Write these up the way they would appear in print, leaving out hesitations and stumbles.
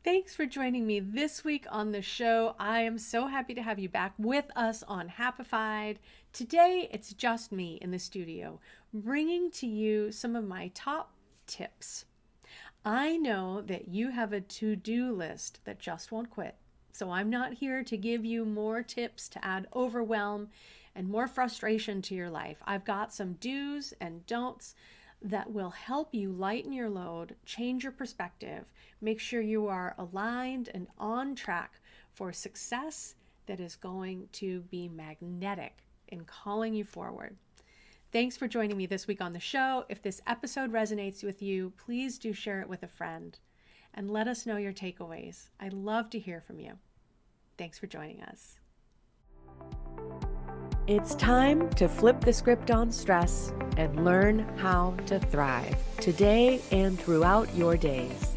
Thanks for joining me this week on the show. I am so happy to have you back with us on Happified. Today, it's just me in the studio, bringing to you some of my top tips. I know that you have a to-do list that just won't quit. So I'm not here to give you more tips to add overwhelm and more frustration to your life. I've got some do's and don'ts that will help you lighten your load, change your perspective, make sure you are aligned and on track for success that is going to be magnetic in calling you forward. Thanks for joining me this week on the show. If this episode resonates with you, please do share it with a friend and let us know your takeaways. I'd love to hear from you. Thanks for joining us. It's time to flip the script on stress and learn how to thrive today and throughout your days.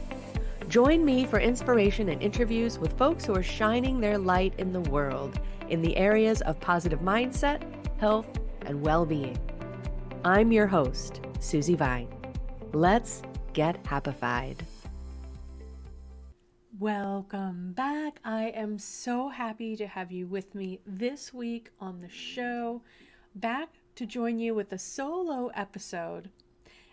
Join me for inspiration and interviews with folks who are shining their light in the world in the areas of positive mindset, health, and well-being. I'm your host, Susi Vine. Let's get happified. Welcome back. I am so happy to have you with me this week on the show, back to join you with a solo episode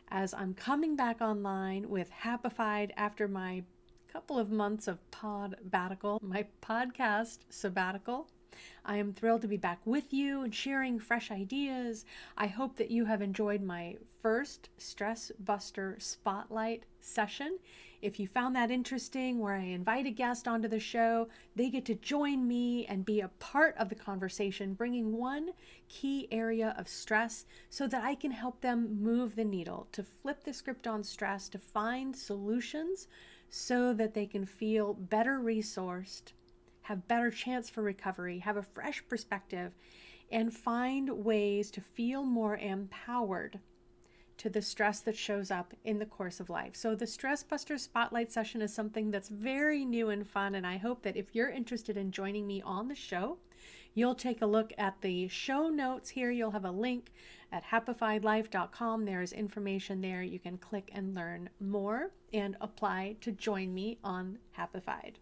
as I'm coming back online with Happified after my couple of months of my podcast sabbatical. I am thrilled to be back with you and sharing fresh ideas. I hope that you have enjoyed my first Stress Buster Spotlight session. If you found that interesting, where I invite a guest onto the show, they get to join me and be a part of the conversation, bringing one key area of stress so that I can help them move the needle, to flip the script on stress, to find solutions so that they can feel better resourced, have better chance for recovery, have a fresh perspective, and find ways to feel more empowered to the stress that shows up in the course of life. So the Stress Buster Spotlight session is something that's very new and fun, and I hope that if you're interested in joining me on the show, you'll take a look at the show notes here. You'll have a link at happifiedlife.com. There is information there. You can click and learn more and apply to join me on Happified.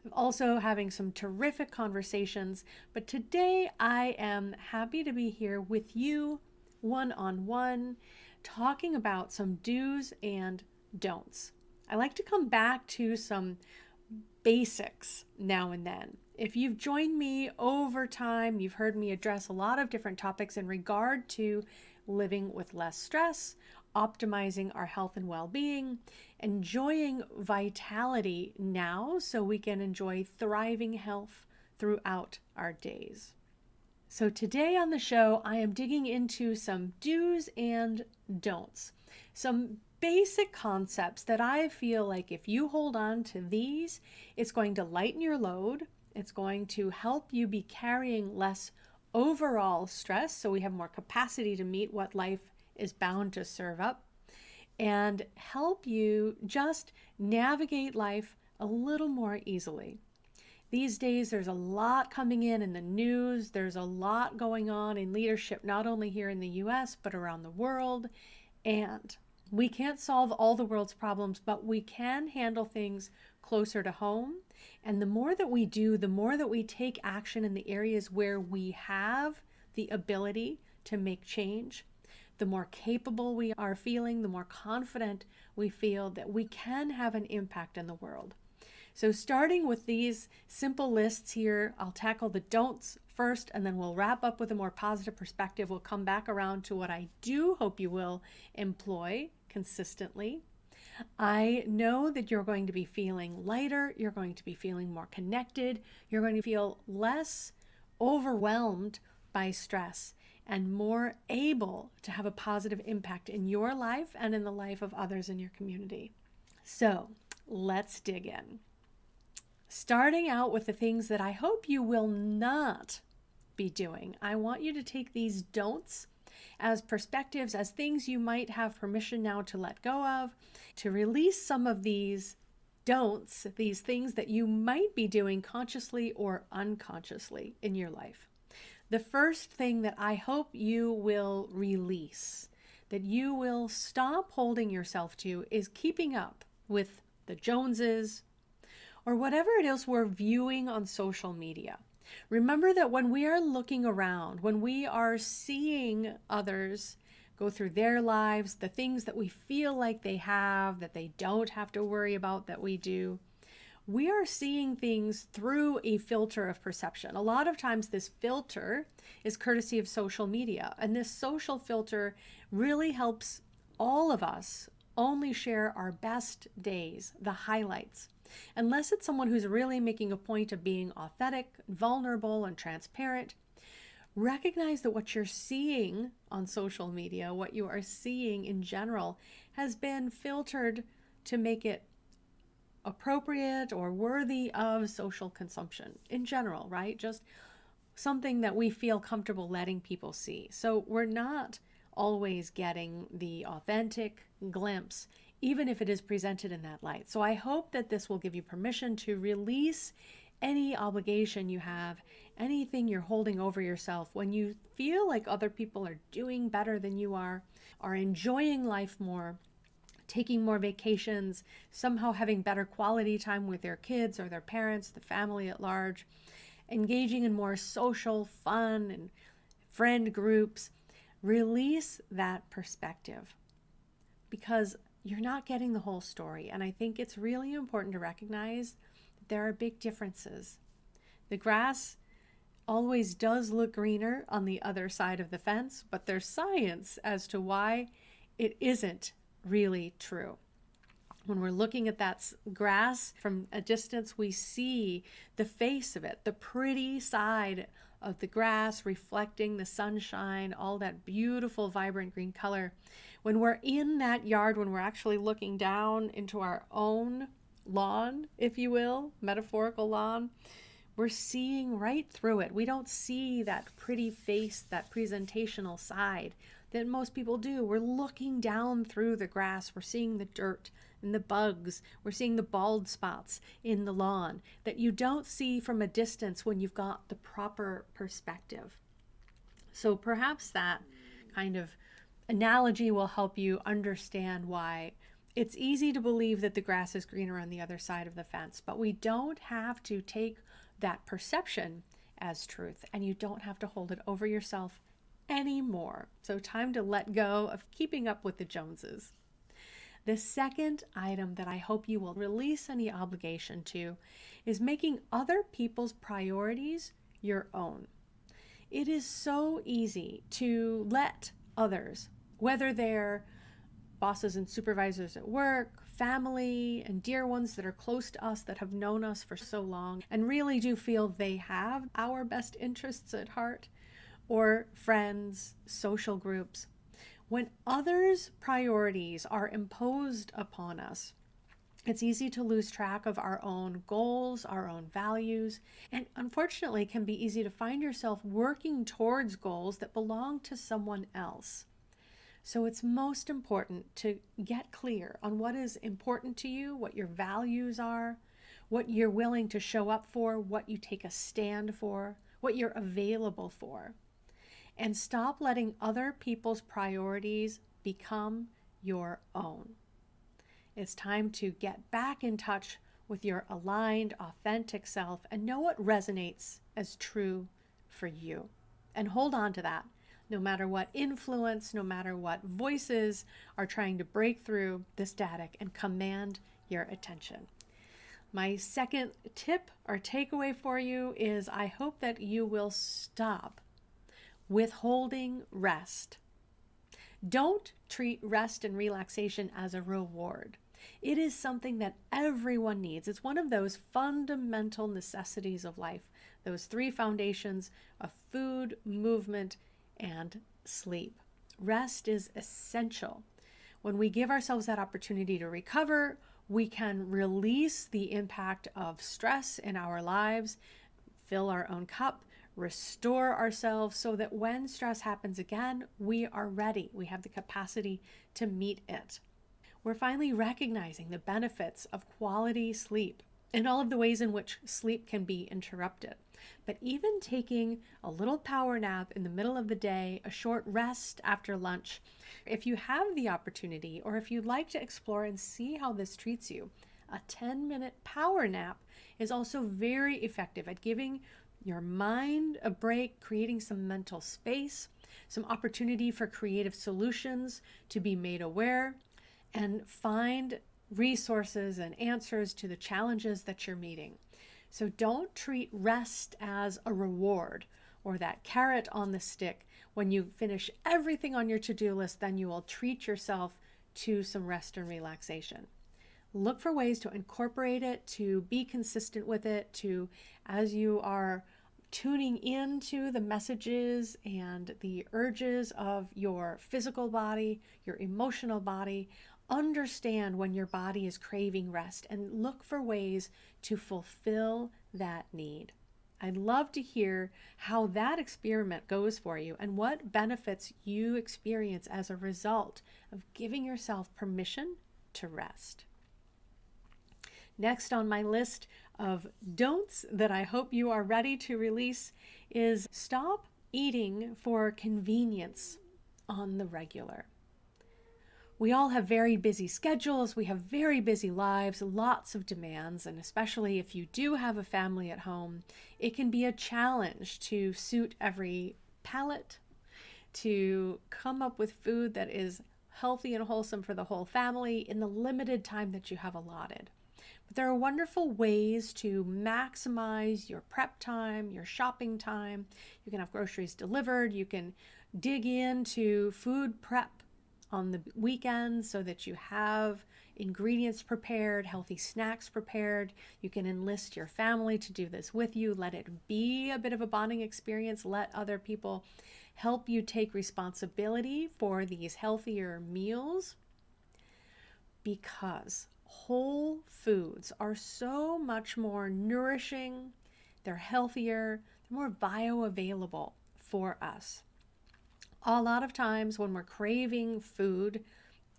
I'm also having some terrific conversations, but today I am happy to be here with you one-on-one, talking about some do's and don'ts. I like to come back to some basics now and then. If you've joined me over time, you've heard me address a lot of different topics in regard to living with less stress, optimizing our health and well-being, enjoying vitality now so we can enjoy thriving health throughout our days. So today on the show, I am digging into some do's and don'ts, some basic concepts that I feel like if you hold on to these, it's going to lighten your load. It's going to help you be carrying less overall stress, so we have more capacity to meet what life is bound to serve up, and help you just navigate life a little more easily. These days, there's a lot coming in the news. There's a lot going on in leadership, not only here in the US, but around the world. And we can't solve all the world's problems, but we can handle things closer to home. And the more that we do, the more that we take action in the areas where we have the ability to make change, the more capable we are feeling, the more confident we feel that we can have an impact in the world. So starting with these simple lists here, I'll tackle the don'ts first, and then we'll wrap up with a more positive perspective. We'll come back around to what I do hope you will employ consistently. I know that you're going to be feeling lighter, you're going to be feeling more connected, you're going to feel less overwhelmed by stress and more able to have a positive impact in your life and in the life of others in your community. So let's dig in. Starting out with the things that I hope you will not be doing. I want you to take these don'ts as perspectives, as things you might have permission now to let go of, to release some of these don'ts, these things that you might be doing consciously or unconsciously in your life. The first thing that I hope you will release, that you will stop holding yourself to, is keeping up with the Joneses, or whatever it is we're viewing on social media. Remember that when we are looking around, when we are seeing others go through their lives, the things that we feel like they have, that they don't have to worry about, that we do, we are seeing things through a filter of perception. A lot of times this filter is courtesy of social media, and this social filter really helps all of us only share our best days, the highlights. Unless it's someone who's really making a point of being authentic, vulnerable, and transparent, recognize that what you're seeing on social media, what you are seeing in general, has been filtered to make it appropriate or worthy of social consumption in general, right? Just something that we feel comfortable letting people see. So we're not always getting the authentic glimpse, even if it is presented in that light. So I hope that this will give you permission to release any obligation you have, anything you're holding over yourself when you feel like other people are doing better than you are enjoying life more, taking more vacations, somehow having better quality time with their kids or their parents, the family at large, engaging in more social fun and friend groups. Release that perspective because you're not getting the whole story. And I think it's really important to recognize that there are big differences. The grass always does look greener on the other side of the fence, but there's science as to why it isn't really true. When we're looking at that grass from a distance, we see the face of it, the pretty side of the grass reflecting the sunshine, all that beautiful, vibrant green color. When we're in that yard, when we're actually looking down into our own lawn, if you will, metaphorical lawn, we're seeing right through it. We don't see that pretty face, that presentational side that most people do. We're looking down through the grass. We're seeing the dirt and the bugs. We're seeing the bald spots in the lawn that you don't see from a distance when you've got the proper perspective. So perhaps that kind of analogy will help you understand why it's easy to believe that the grass is greener on the other side of the fence, but we don't have to take that perception as truth, and you don't have to hold it over yourself anymore. So time to let go of keeping up with the Joneses. The second item that I hope you will release any obligation to is making other people's priorities your own. It is so easy to let others, whether they're bosses and supervisors at work, family, and dear ones that are close to us that have known us for so long and really do feel they have our best interests at heart, or friends, social groups. When others' priorities are imposed upon us, it's easy to lose track of our own goals, our own values, and unfortunately can be easy to find yourself working towards goals that belong to someone else. So it's most important to get clear on what is important to you, what your values are, what you're willing to show up for, what you take a stand for, what you're available for. And stop letting other people's priorities become your own. It's time to get back in touch with your aligned, authentic self and know what resonates as true for you. And hold on to that, no matter what influence, no matter what voices are trying to break through the static and command your attention. My second tip or takeaway for you is I hope that you will stop withholding rest. Don't treat rest and relaxation as a reward. It is something that everyone needs. It's one of those fundamental necessities of life, those three foundations of food, movement, and sleep. Rest is essential. When we give ourselves that opportunity to recover, we can release the impact of stress in our lives, fill our own cup, restore ourselves so that when stress happens again, we are ready. We have the capacity to meet it. We're finally recognizing the benefits of quality sleep and all of the ways in which sleep can be interrupted. But even taking a little power nap in the middle of the day, a short rest after lunch, if you have the opportunity or if you'd like to explore and see how this treats you, A 10-minute power nap is also very effective at giving your mind a break, creating some mental space, some opportunity for creative solutions to be made aware, and find resources and answers to the challenges that you're meeting. So don't treat rest as a reward or that carrot on the stick. When you finish everything on your to-do list, then you will treat yourself to some rest and relaxation. Look for ways to incorporate it, to be consistent with it, to, as you are tuning into the messages and the urges of your physical body, your emotional body, understand when your body is craving rest and look for ways to fulfill that need. I'd love to hear how that experiment goes for you and what benefits you experience as a result of giving yourself permission to rest. Next on my list of don'ts that I hope you are ready to release is stop eating for convenience on the regular. We all have very busy schedules, we have very busy lives, lots of demands, and especially if you do have a family at home, it can be a challenge to suit every palate, to come up with food that is healthy and wholesome for the whole family in the limited time that you have allotted. But there are wonderful ways to maximize your prep time, your shopping time. You can have groceries delivered, you can dig into food prep on the weekends so that you have ingredients prepared, healthy snacks prepared. You can enlist your family to do this with you. Let it be a bit of a bonding experience. Let other people help you take responsibility for these healthier meals, because whole foods are so much more nourishing, they're healthier, they're more bioavailable for us. A lot of times when we're craving food,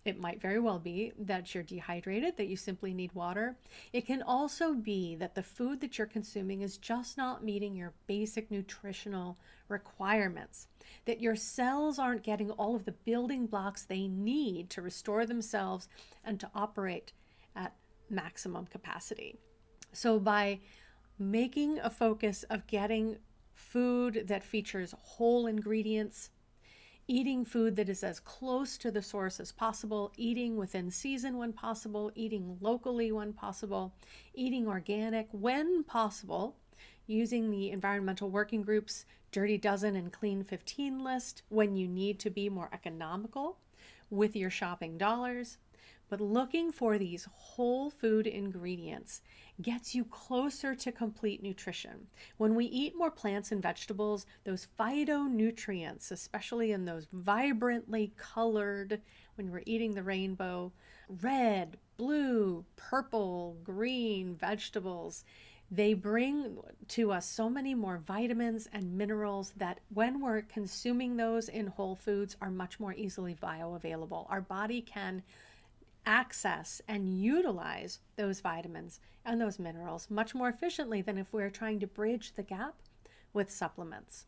it might very well be that you're dehydrated, that you simply need water. It can also be that the food that you're consuming is just not meeting your basic nutritional requirements, that your cells aren't getting all of the building blocks they need to restore themselves and to operate at maximum capacity. So by making a focus of getting food that features whole ingredients, eating food that is as close to the source as possible, eating within season when possible, eating locally when possible, eating organic when possible, using the Environmental Working Group's Dirty Dozen and Clean 15 list when you need to be more economical with your shopping dollars. But looking for these whole food ingredients gets you closer to complete nutrition. When we eat more plants and vegetables, those phytonutrients, especially in those vibrantly colored, when we're eating the rainbow, red, blue, purple, green vegetables, they bring to us so many more vitamins and minerals that when we're consuming those in whole foods are much more easily bioavailable. Our body can access and utilize those vitamins and those minerals much more efficiently than if we're trying to bridge the gap with supplements.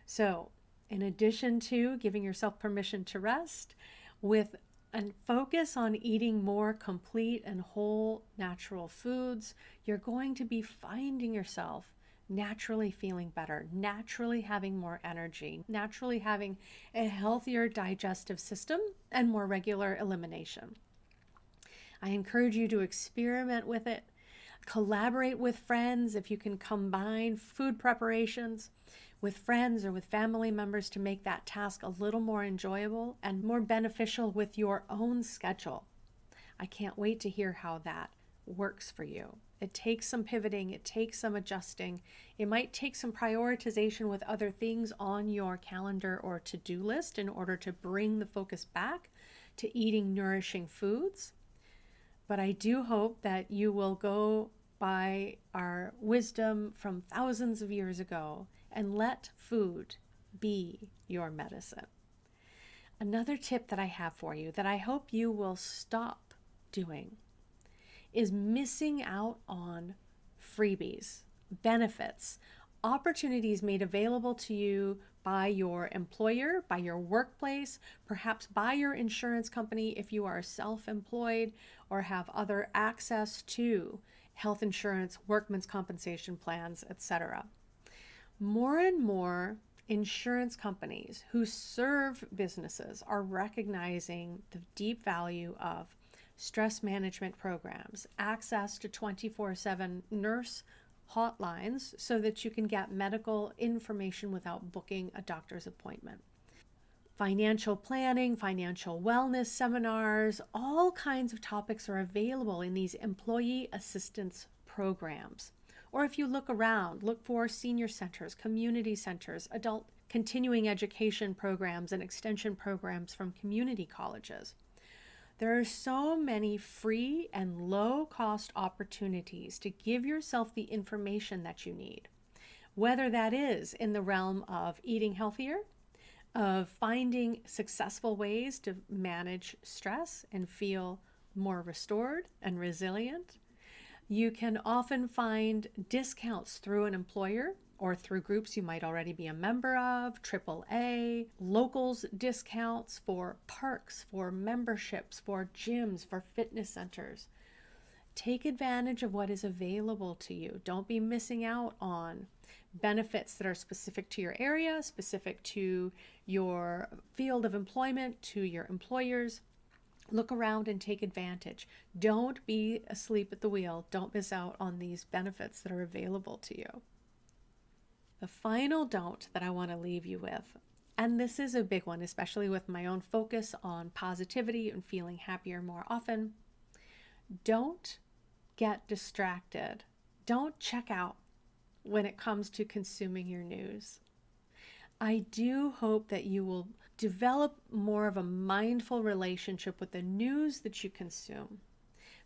So, in addition to giving yourself permission to rest, with a focus on eating more complete and whole natural foods, you're going to be finding yourself naturally feeling better, naturally having more energy, naturally having a healthier digestive system and more regular elimination. I encourage you to experiment with it, collaborate with friends if you can combine food preparations with friends or with family members to make that task a little more enjoyable and more beneficial with your own schedule. I can't wait to hear how that works for you. It takes some pivoting, it takes some adjusting. It might take some prioritization with other things on your calendar or to-do list in order to bring the focus back to eating nourishing foods. But I do hope that you will go by our wisdom from thousands of years ago and let food be your medicine. Another tip that I have for you that I hope you will stop doing is missing out on freebies, benefits, opportunities made available to you by your employer, by your workplace, perhaps by your insurance company if you are self-employed, or have other access to health insurance, workman's compensation plans, etc. More and more insurance companies who serve businesses are recognizing the deep value of stress management programs, access to 24/7 nurse hotlines so that you can get medical information without booking a doctor's appointment. Financial planning, financial wellness seminars, all kinds of topics are available in these employee assistance programs. Or if you look around, look for senior centers, community centers, adult continuing education programs, and extension programs from community colleges. There are so many free and low-cost opportunities to give yourself the information that you need, whether that is in the realm of eating healthier, of finding successful ways to manage stress and feel more restored and resilient. You can often find discounts through an employer or through groups you might already be a member of, AAA, locals discounts for parks, for memberships, for gyms, for fitness centers. Take advantage of what is available to you. Don't be missing out on benefits that are specific to your area, specific to your field of employment, to your employers. Look around and take advantage. Don't be asleep at the wheel. Don't miss out on these benefits that are available to you. The final don't that I want to leave you with, and this is a big one, especially with my own focus on positivity and feeling happier more often. Don't get distracted. Don't check out when it comes to consuming your news. I do hope that you will develop more of a mindful relationship with the news that you consume.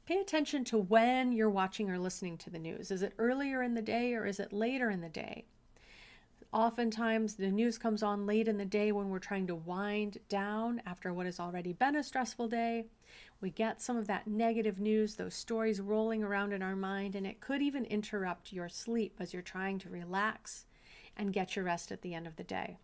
Pay attention to when you're watching or listening to the news. Is it earlier in the day or is it later in the day? Oftentimes the news comes on late in the day when we're trying to wind down after what has already been a stressful day. We get some of that negative news, those stories rolling around in our mind, and it could even interrupt your sleep as you're trying to relax and get your rest at the end of the day.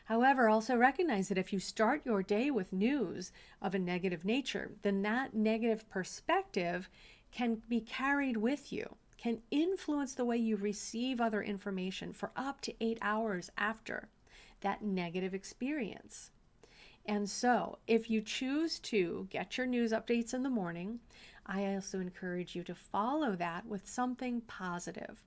However, also recognize that if you start your day with news of a negative nature, then that negative perspective can be carried with you, can influence the way you receive other information for up to 8 hours after that negative experience. And so, if you choose to get your news updates in the morning, I also encourage you to follow that with something positive.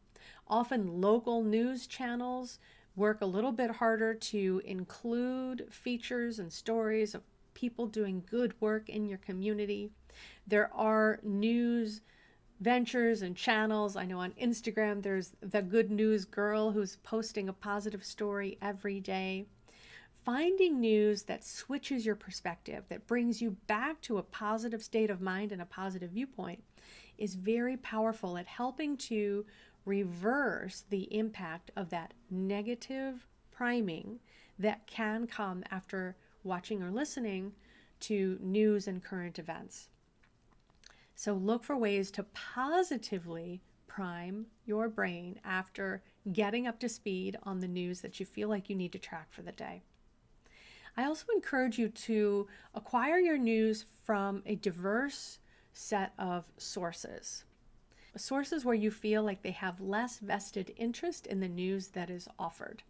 Often local news channels work a little bit harder to include features and stories of people doing good work in your community. There are news ventures and channels. I know on Instagram there's the Good News Girl who's posting a positive story every day. Finding news that switches your perspective, that brings you back to a positive state of mind and a positive viewpoint is very powerful at helping to reverse the impact of that negative priming that can come after watching or listening to news and current events. So look for ways to positively prime your brain after getting up to speed on the news that you feel like you need to track for the day. I also encourage you to acquire your news from a diverse set of sources. Sources where you feel like they have less vested interest in the news that is offered.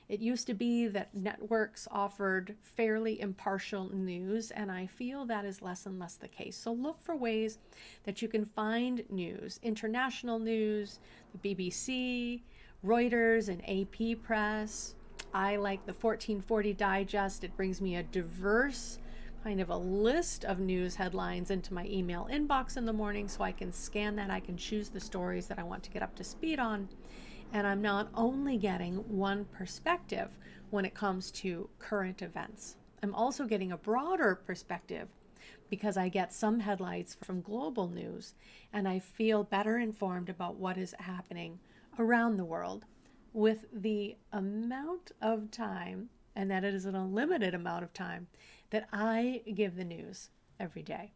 It used to be that networks offered fairly impartial news, and I feel that is less and less the case. So look for ways that you can find news, international news, the BBC, Reuters, and AP Press. I like the 1440 Digest. It brings me a diverse kind of a list of news headlines into my email inbox in the morning so I can scan that. I can choose the stories that I want to get up to speed on. And I'm not only getting one perspective when it comes to current events. I'm also getting a broader perspective because I get some headlights from global news and I feel better informed about what is happening around the world with the amount of time, and that it is an unlimited amount of time, that I give the news every day.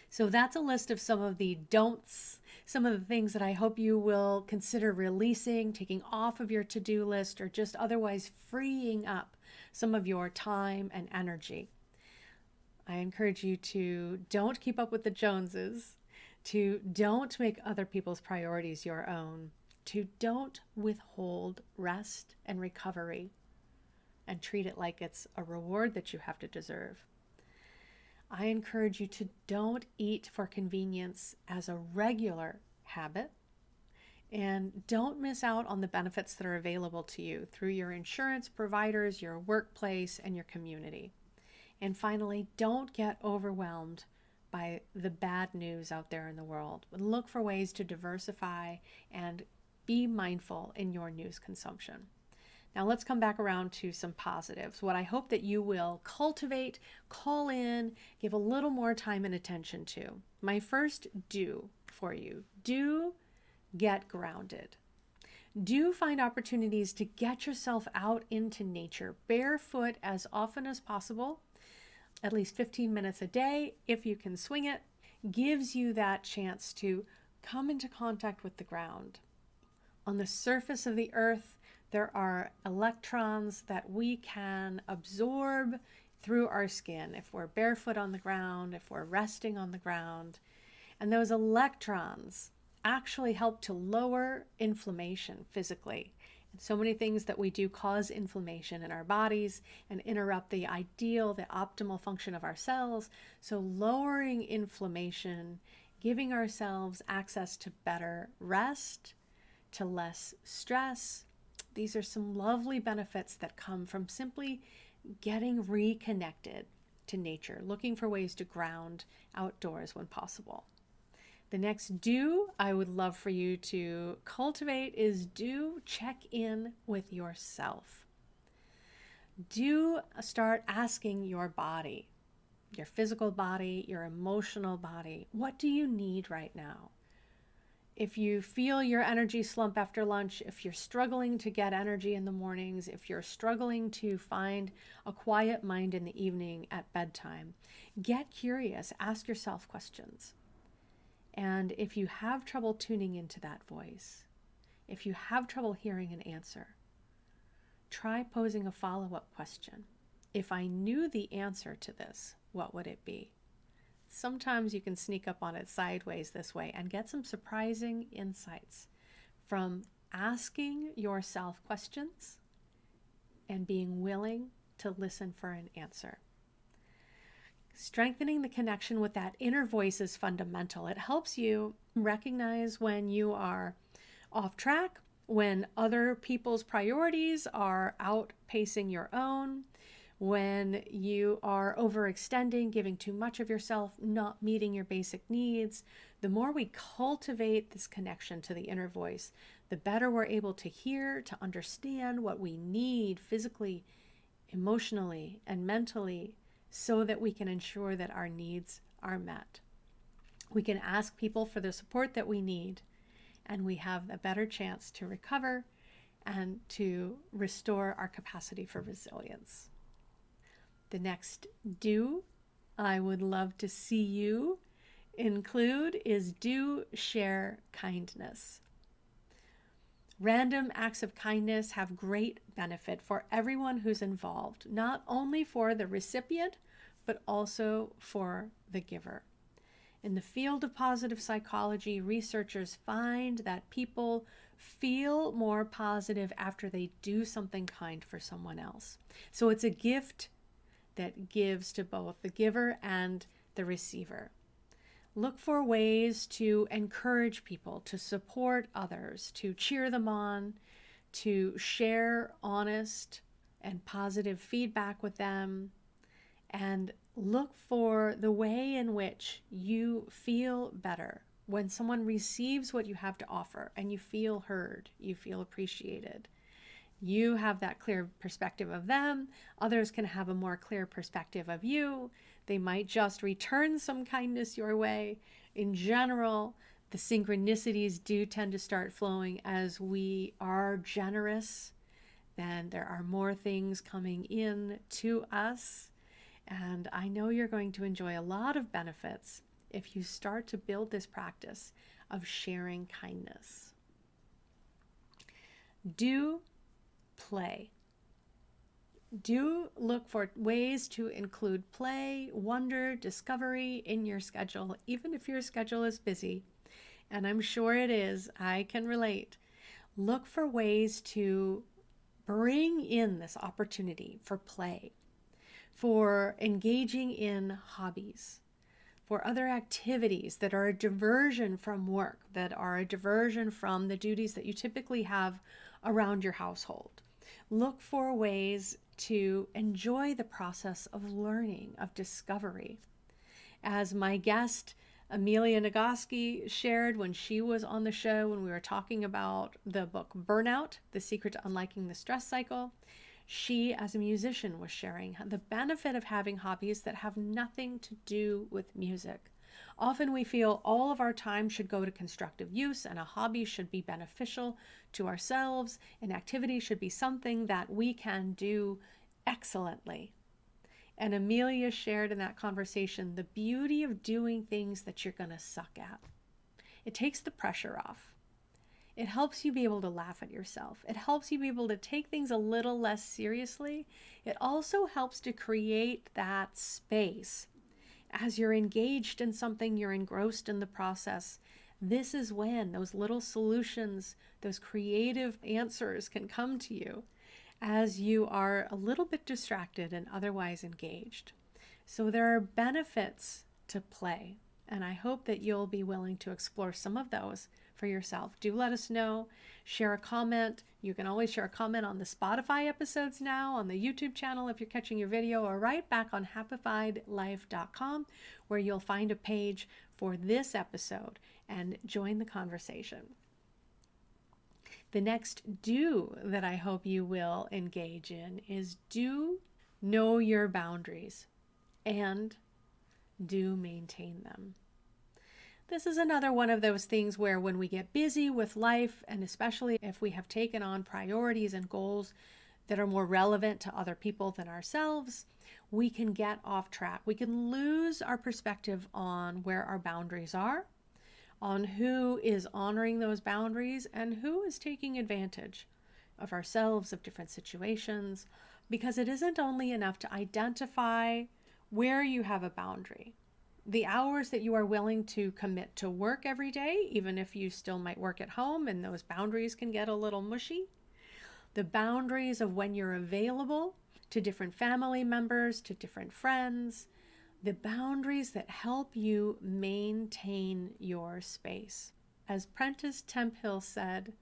So that's a list of some of the don'ts, some of the things that I hope you will consider releasing, taking off of your to-do list, or just otherwise freeing up some of your time and energy. I encourage you to don't keep up with the Joneses, to don't make other people's priorities your own, to don't withhold rest and recovery and treat it like it's a reward that you have to deserve. I encourage you to don't eat for convenience as a regular habit, and don't miss out on the benefits that are available to you through your insurance providers, your workplace, and your community. And finally, don't get overwhelmed by the bad news out there in the world. Look for ways to diversify and be mindful in your news consumption. Now let's come back around to some positives. What I hope that you will cultivate, call in, give a little more time and attention to. My first do for you, do get grounded. Do find opportunities to get yourself out into nature, barefoot as often as possible, at least 15 minutes a day, if you can swing it, gives you that chance to come into contact with the ground. On the surface of the earth, there are electrons that we can absorb through our skin if we're barefoot on the ground, if we're resting on the ground. And those electrons actually help to lower inflammation physically. And so many things that we do cause inflammation in our bodies and interrupt the ideal, the optimal function of our cells. So lowering inflammation, giving ourselves access to better rest, to less stress. These are some lovely benefits that come from simply getting reconnected to nature, looking for ways to ground outdoors when possible. The next do I would love for you to cultivate is do check in with yourself. Do start asking your body, your physical body, your emotional body, what do you need right now? If you feel your energy slump after lunch, if you're struggling to get energy in the mornings, if you're struggling to find a quiet mind in the evening at bedtime, get curious, ask yourself questions. And if you have trouble tuning into that voice, if you have trouble hearing an answer, try posing a follow-up question. If I knew the answer to this, what would it be? Sometimes you can sneak up on it sideways this way and get some surprising insights from asking yourself questions and being willing to listen for an answer. Strengthening the connection with that inner voice is fundamental. It helps you recognize when you are off track, when other people's priorities are outpacing your own, when you are overextending, giving too much of yourself, not meeting your basic needs. The more we cultivate this connection to the inner voice, the better we're able to hear, to understand what we need physically, emotionally, and mentally, so that we can ensure that our needs are met. We can ask people for the support that we need, and we have a better chance to recover and to restore our capacity for resilience. The next do I would love to see you include is do share kindness. Random acts of kindness have great benefit for everyone who's involved, not only for the recipient, but also for the giver. In the field of positive psychology, researchers find that people feel more positive after they do something kind for someone else. So it's a gift that gives to both the giver and the receiver. Look for ways to encourage people, to support others, to cheer them on, to share honest and positive feedback with them, and look for the way in which you feel better when someone receives what you have to offer and you feel heard, you feel appreciated. You have that clear perspective of them. Others can have a more clear perspective of you. They might just return some kindness your way. In general, the synchronicities do tend to start flowing as we are generous. Then there are more things coming in to us. And I know you're going to enjoy a lot of benefits if you start to build this practice of sharing kindness. Do play. do look for ways to include play, wonder, discovery in your schedule, even if your schedule is busy. And I'm sure it is. I can relate. Look for ways to bring in this opportunity for play, for engaging in hobbies, for other activities that are a diversion from work, that are a diversion from the duties that you typically have around your household. Look for ways to enjoy the process of learning, of discovery. As my guest, Amelia Nagoski, shared when she was on the show, when we were talking about the book Burnout, The Secret to Unliking the Stress Cycle, she, as a musician, was sharing the benefit of having hobbies that have nothing to do with music. Often we feel all of our time should go to constructive use, and a hobby should be beneficial to ourselves. An activity should be something that we can do excellently. And Amelia shared in that conversation the beauty of doing things that you're going to suck at. It takes the pressure off. It helps you be able to laugh at yourself. It helps you be able to take things a little less seriously. It also helps to create that space. As you're engaged in something, you're engrossed in the process. This is when those little solutions, those creative answers can come to you as you are a little bit distracted and otherwise engaged. So there are benefits to play, and I hope that you'll be willing to explore some of those for yourself. Do let us know. Share a comment. You can always share a comment on the Spotify episodes now, on the YouTube channel if you're catching your video, or right back on happifiedlife.com, where you'll find a page for this episode and join the conversation. The next do that I hope you will engage in is do know your boundaries and do maintain them. This is another one of those things where when we get busy with life, and especially if we have taken on priorities and goals that are more relevant to other people than ourselves, we can get off track. We can lose our perspective on where our boundaries are, on who is honoring those boundaries, and who is taking advantage of ourselves, of different situations, because it isn't only enough to identify where you have a boundary. The hours that you are willing to commit to work every day, even if you still might work at home and those boundaries can get a little mushy. The boundaries of when you're available to different family members, to different friends. The boundaries that help you maintain your space. As Prentice Temple said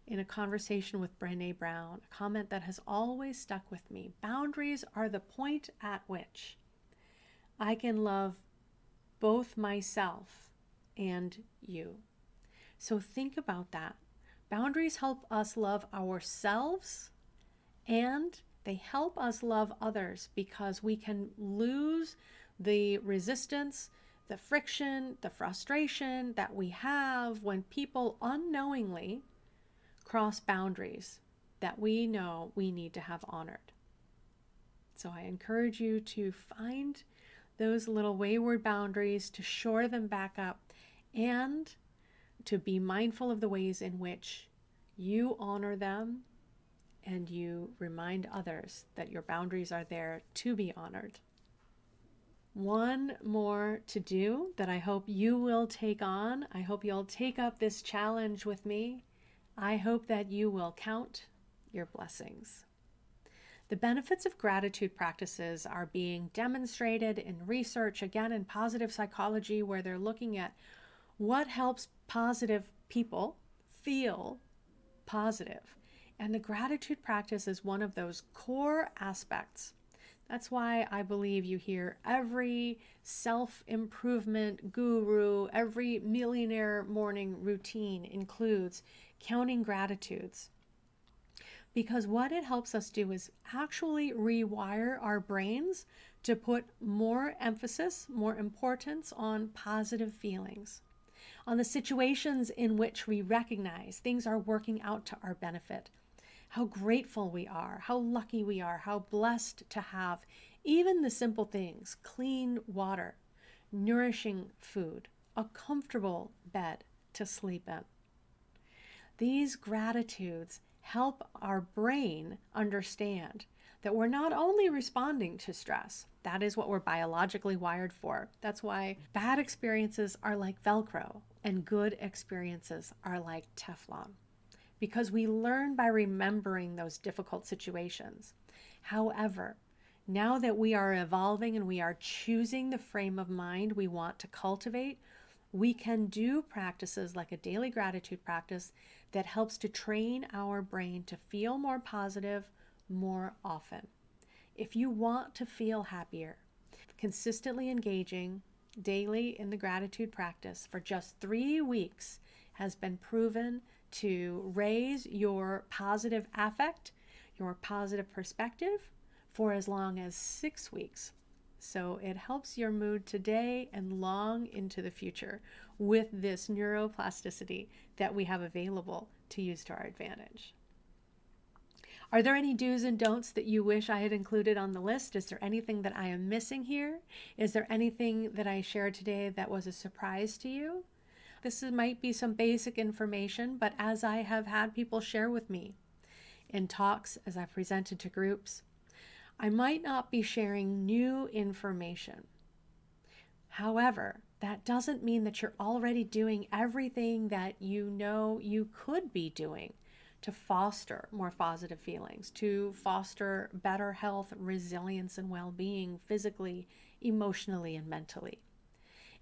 in a conversation with Brené Brown, a comment that has always stuck with me, boundaries are the point at which I can love both myself and you. So think about that. Boundaries help us love ourselves, and they help us love others, because we can lose the resistance, the friction, the frustration that we have when people unknowingly cross boundaries that we know we need to have honored. So I encourage you to find those little wayward boundaries, to shore them back up, and to be mindful of the ways in which you honor them and you remind others that your boundaries are there to be honored. One more to do that I hope you will take on. I hope you'll take up this challenge with me. I hope that you will count your blessings. The benefits of gratitude practices are being demonstrated in research, again in positive psychology, where they're looking at what helps positive people feel positive. And the gratitude practice is one of those core aspects. That's why I believe you hear every self-improvement guru, every millionaire morning routine includes counting gratitudes. Because what it helps us do is actually rewire our brains to put more emphasis, more importance on positive feelings, on the situations in which we recognize things are working out to our benefit, how grateful we are, how lucky we are, how blessed to have even the simple things: clean water, nourishing food, a comfortable bed to sleep in. These gratitudes help our brain understand that we're not only responding to stress. That is what we're biologically wired for. That's why bad experiences are like Velcro and good experiences are like Teflon, because we learn by remembering those difficult situations. However, now that we are evolving and we are choosing the frame of mind we want to cultivate, we can do practices like a daily gratitude practice that helps to train our brain to feel more positive more often. If you want to feel happier, consistently engaging daily in the gratitude practice for just 3 weeks has been proven to raise your positive affect, your positive perspective for as long as 6 weeks. So it helps your mood today and long into the future with this neuroplasticity that we have available to use to our advantage. Are there any do's and don'ts that you wish I had included on the list? Is there anything that I am missing here? Is there anything that I shared today that was a surprise to you? This might be some basic information, but as I have had people share with me in talks, as I've presented to groups, I might not be sharing new information. However, that doesn't mean that you're already doing everything that you know you could be doing to foster more positive feelings, to foster better health, resilience, and well-being physically, emotionally, and mentally.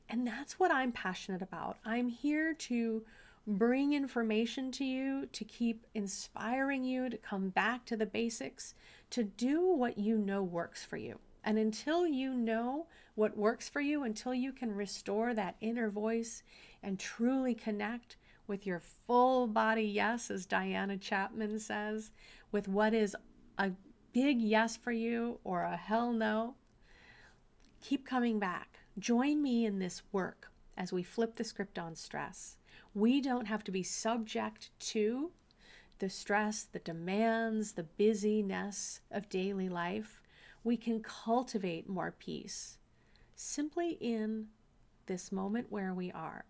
And that's what I'm passionate about. I'm here to bring information to you, to keep inspiring you to come back to the basics, to do what you know works for you. And until you know what works for you, until you can restore that inner voice and truly connect with your full body yes, as Diana Chapman says, with what is a big yes for you or a hell no, keep coming back. Join me in this work as we flip the script on stress. We don't have to be subject to the stress, the demands, the busyness of daily life. We can cultivate more peace simply in this moment where we are.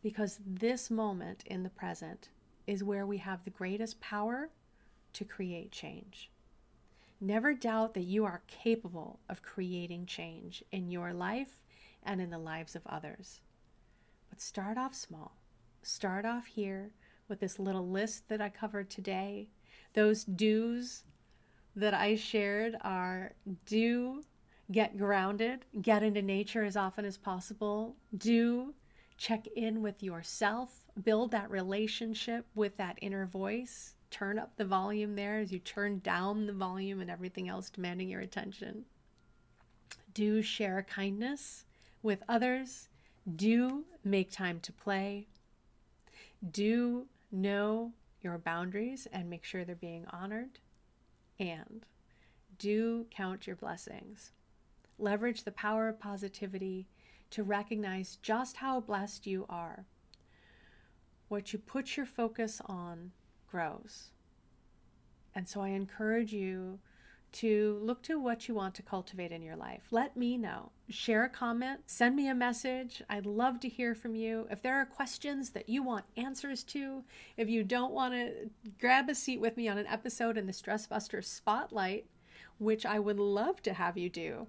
Because this moment in the present is where we have the greatest power to create change. Never doubt that you are capable of creating change in your life and in the lives of others. But start off small. Start off here with this little list that I covered today. Those do's that I shared are: do get grounded, get into nature as often as possible. Do check in with yourself, build that relationship with that inner voice. Turn up the volume there as you turn down the volume and everything else demanding your attention. Do share kindness with others. Do make time to play. Do know your boundaries and make sure they're being honored. And do count your blessings. Leverage the power of positivity to recognize just how blessed you are. What you put your focus on grows. And so I encourage you to look to what you want to cultivate in your life. Let me know. Share a comment, send me a message. I'd love to hear from you. If there are questions that you want answers to, if you don't want to grab a seat with me on an episode in the Stress Buster Spotlight, which I would love to have you do.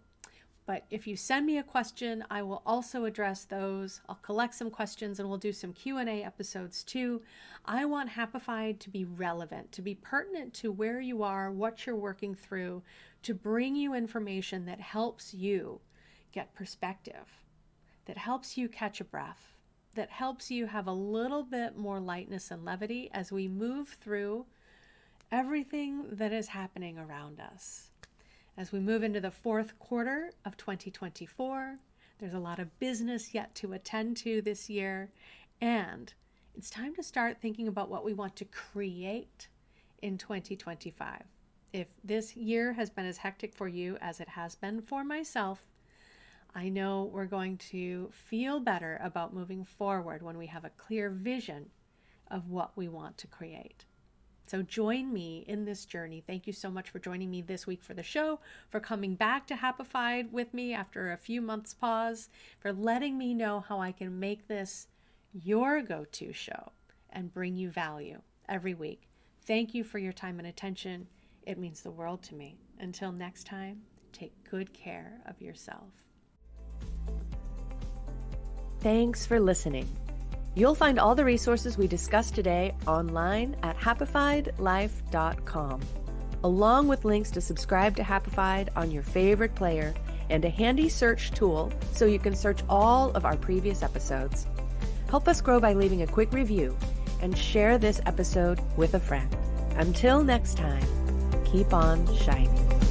But if you send me a question, I will also address those. I'll collect some questions and we'll do some Q&A episodes too. I want Happified to be relevant, to be pertinent to where you are, what you're working through, to bring you information that helps you get perspective, that helps you catch a breath, that helps you have a little bit more lightness and levity as we move through everything that is happening around us. As we move into the fourth quarter of 2024, there's a lot of business yet to attend to this year, and it's time to start thinking about what we want to create in 2025. If this year has been as hectic for you as it has been for myself, I know we're going to feel better about moving forward when we have a clear vision of what we want to create. So join me in this journey. Thank you so much for joining me this week for the show, for coming back to Happified with me after a few months pause, for letting me know how I can make this your go-to show and bring you value every week. Thank you for your time and attention. It means the world to me. Until next time, take good care of yourself. Thanks for listening. You'll find all the resources we discussed today online at happifiedlife.com, along with links to subscribe to Happified on your favorite player and a handy search tool so you can search all of our previous episodes. Help us grow by leaving a quick review and share this episode with a friend. Until next time, keep on shining.